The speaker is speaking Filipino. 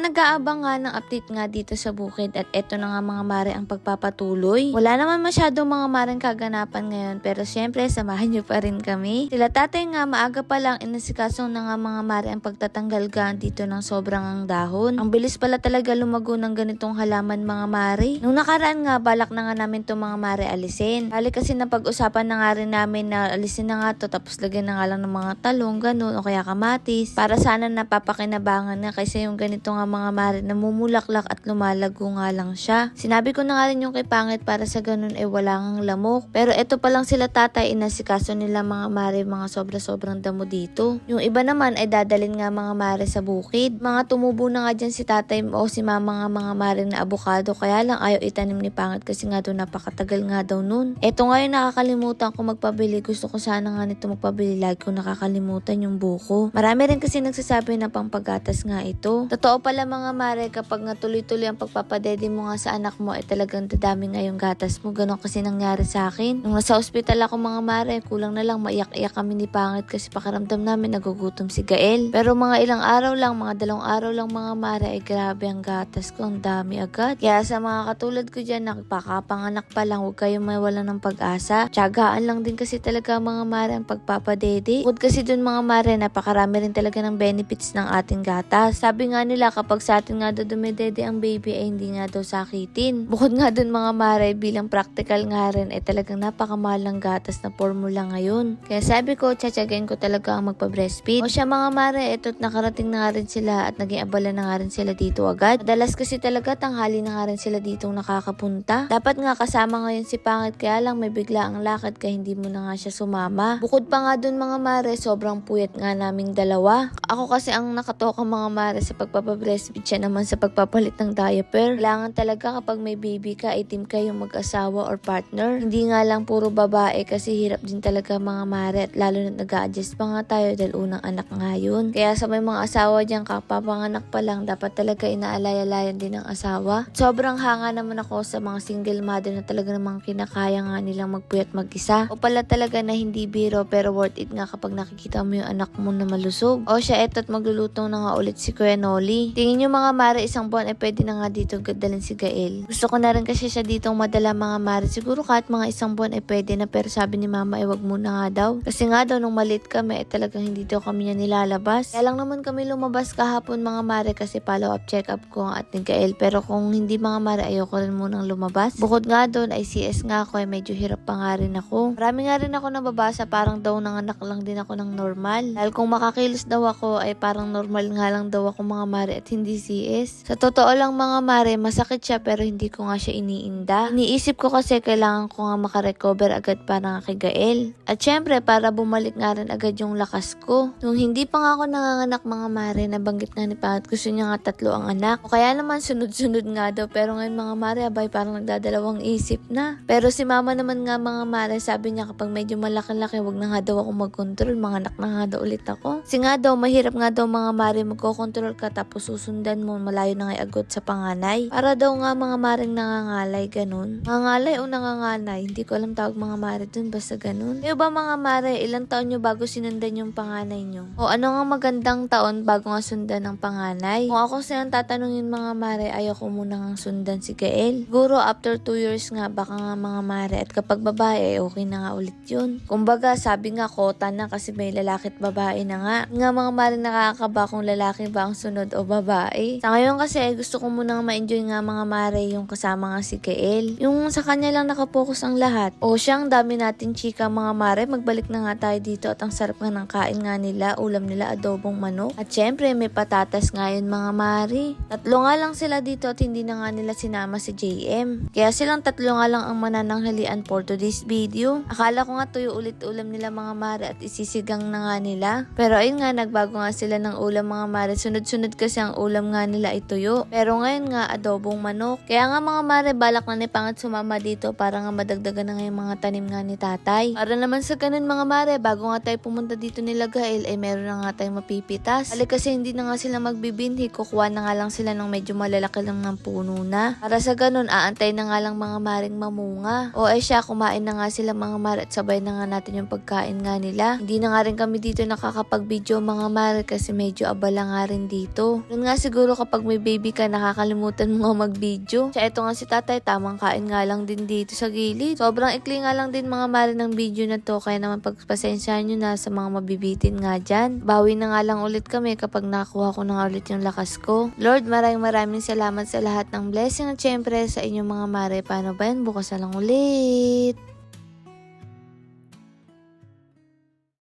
nag-aabang nga ng update nga dito sa bukid at eto na nga mga mare ang pagpapatuloy. Wala naman masyadong mga mareng kaganapan ngayon pero syempre samahan nyo pa rin kami. Sila tatay nga maaga pa lang inasikaso na nga mga mare ang pagtatanggal ga dito ng sobrang ang dahon. Ang bilis pala talaga lumago ng ganitong halaman mga mare. Nung nakaraan nga balak na nga namin itong mga mare alisin. Bali kasi napag-usapan na nga rin namin na alisin na nga to tapos lagyan na nga lang ng mga talong ganun o kaya kamatis para sana napapakinabangan nga kasi yung ganito nga mga mare namumulaklak at lumalago nga lang siya. Sinabi ko na nga rin yung kay Pangit para sa ganun wala ngang lamok. Pero eto pa lang sila tatay inasikaso nila mga mare mga sobra-sobrang damo dito. Yung iba naman ay dadalin nga mga mare sa bukid. Mga tumubo na nga dyan si tatay o si mama nga mga mare na abukado kaya lang ayaw itanim ni Pangit kasi nga doon napakatagal nga daw nun. Eto nga yung nakakalimutan ko magpabili. Gusto ko sana nga nito magpabili. Lagi ko nakakalimutan yung buko. Marami rin kasi nagsasabi na pampagatas nga ito. Totoo pala mga mare kapag nga tuloy-tuloy ang pagpapadede mo nga sa anak mo talagang dadami nga yung gatas mo. Ganon kasi nangyari sa akin. Nung nasa ospital ako mga mare, kulang na lang maiyak-iyak kami ni Pangit kasi pakiramdam namin nagugutom si Gael. Pero mga ilang araw lang, mga 2 araw lang mga mare ay grabe ang gatas ko. Ang dami agad. Kaya sa mga katulad ko dyan, nakapakapanganak pa lang, huwag kayong mawalan ng pag-asa. Tiyagaan lang din kasi talaga mga mare ang pagpapadede. Bukod kasi dun mga mare, napakarami rin talaga ng benefits ng ating gatas. Sabi nga nila kapag sa atin nga daw dumedede ang baby ay hindi nga daw sakitin. Bukod nga dun mga mare, bilang practical nga rin ay talagang napakamahal ng gatas na formula ngayon. Kaya sabi ko, tsatsagain ko talaga ang magpa-breastfeed. O siya mga mare, eto't nakarating na nga rin sila at naging abala na nga rin sila dito agad. Madalas kasi talaga tanghali na nga rin sila ditong nakakapunta. Dapat nga kasama ngayon si Pangit kaya lang may bigla ang lakad kaya hindi mo na nga siya sumama. Bukod pa nga dun mga mare, sobrang puyat nga naming dalawa. Ako kasi ang nakatoka mga mare sa pagpapa-breastfeed, siya naman sa pagpapalit ng diaper. Kailangan talaga kapag may baby ka, team kayong mag-asawa or partner. Hindi nga lang puro babae kasi hirap din talaga mga mare at lalo na nag-a-adjust pa nga tayo dahil unang anak nga yun. Kaya sa may mga asawa dyan kapapanganak pa lang, dapat talaga inaalay-alayan din ng asawa. Sobrang hanga naman ako sa mga single mother na talaga namang kinakaya nga nilang magpuyat mag-isa. O pala talaga na hindi biro pero worth it nga kapag nakikita mo yung anak mo na malusog. O siya eto't magluluto na nga ulit si Kuya Noli. Tingin nyo mga mare, isang buwan ay pwede na nga dito gadalhin si Gael. Gusto ko na rin kasi siya ditong madala mga mare. Siguro kahit mga isang buwan ay pwede na pero sabi ni mama ay wag muna nga daw. Kasi nga daw nung maliit kami ay talagang hindi daw kami niya nilalabas. Kaya lang naman kami lumabas kahapon mga mare kasi follow up check up ko at ni Gael. Pero kung hindi mga mare ayoko rin munang lumabas. Bukod nga doon ay CS nga ako ay medyo hirap pa nga rin ako. Marami nga rin ako nababasa parang daw nanganak lang din ako ng normal. Dahil kung makakilos daw ako ay parang normal nga lang daw ako mga mare at hindi CS. Sa totoo lang mga mare, masakit siya pero hindi ko nga siya iniinda. Iniisip ko kasi kailangan ko nga makarecover agad para nga kay Gael. At syempre para bumalik nga rin agad yung lakas ko. Nung hindi pa nga ako nanganganak mga mare, nabanggit nga ni Pangit gusto niya nga 3 ang anak. O kaya naman sunod-sunod nga daw pero ngayon mga mare abay parang nagdadalawang isip na. Pero si mama naman nga mga mare sabi niya kapag medyo malaki-laki wag na nga daw ako mag-control, mga anak na nga daw ulit ako. Kasi nga daw mahirap nga daw mga mare magko-control ka tapos susundan mo malayo na nga agot sa panganay. Para daw nga mga maring nangangalay ganun. Nangangalay o nanganganay, hindi ko alam tawag mga mare dun basta ganun. Kayo ba mga mare, ilang taon nyo bago sinundan yung panganay nyo? O ano nga magandang taon bago nga sundan ng panganay? Kung ako silang tatanungin mga mare, ayoko muna nga sundan si Gael. Siguro after 2 years nga baka nga mga mare at kapag babae okay na nga ulit yun. Kumbaga sabi nga kota na kasi may lalaki at babae na nga. Nga mga mare nakakaba kung lalaki ba ang sunod o babae. Sa ngayon kasi gusto ko munang ma-enjoy nga mga mare yung kasama nga si Gael. Yung sa kanya lang nakapokus ang lahat. O siyang dami natin chika mga mare, magbalik na nga tayo dito at ang sarap nga ng kain nga nila, ulam nila adobong manok. At syempre may patatas nga yun mga mare. 3 nga lang sila dito at hindi na nga nila sinama si JM. Kaya silang 3 nga lang ang manananghalian for today's video. Akala ko nga tuyo ulit ulam nila mga mare at isisigang na nga nila. Pero ayun nga nagbago nga sila ng ulam mga mare. Sunod-sunod kasi ang ulam nga nila ay tuyo. Pero ngayon nga adobong manok. Kaya nga mga mare balak na ni Pangit sumama dito para nga madagdagan na nga yung mga tanim nga ni tatay. Para naman sa ganun mga mare, bago nga tayo pumunta dito nila Gael ay meron na nga tayong mapipitas. Bali kasi hindi na nga sila magbibinhi, kukuha na nga lang sila ng medyo malalaki lang ng puno na. Para sa ganun aantay na nga lang mga maring mamunga. O ay siya kumain na nga sila mga mare at sabay na nga natin yung pagkain nga nila. Hindi na nga rin kami dito nakakapag-video mga mare kasi medyo abala nga rin dito. Doon nga nga siguro kapag may baby ka, nakakalimutan mo nga mag-video. Siya ito nga si tatay, tamang kain nga lang din dito sa gilid. Sobrang ikli nga lang din mga mare ng video na to, kaya naman pagpasensyahan nyo na sa mga mabibitin nga dyan. Bawi na nga lang ulit kami kapag nakuha ko na nga ulit yung lakas ko. Lord, maraming salamat sa lahat ng blessing at syempre sa inyong mga mare. Paano ba yan? Bukas na lang ulit.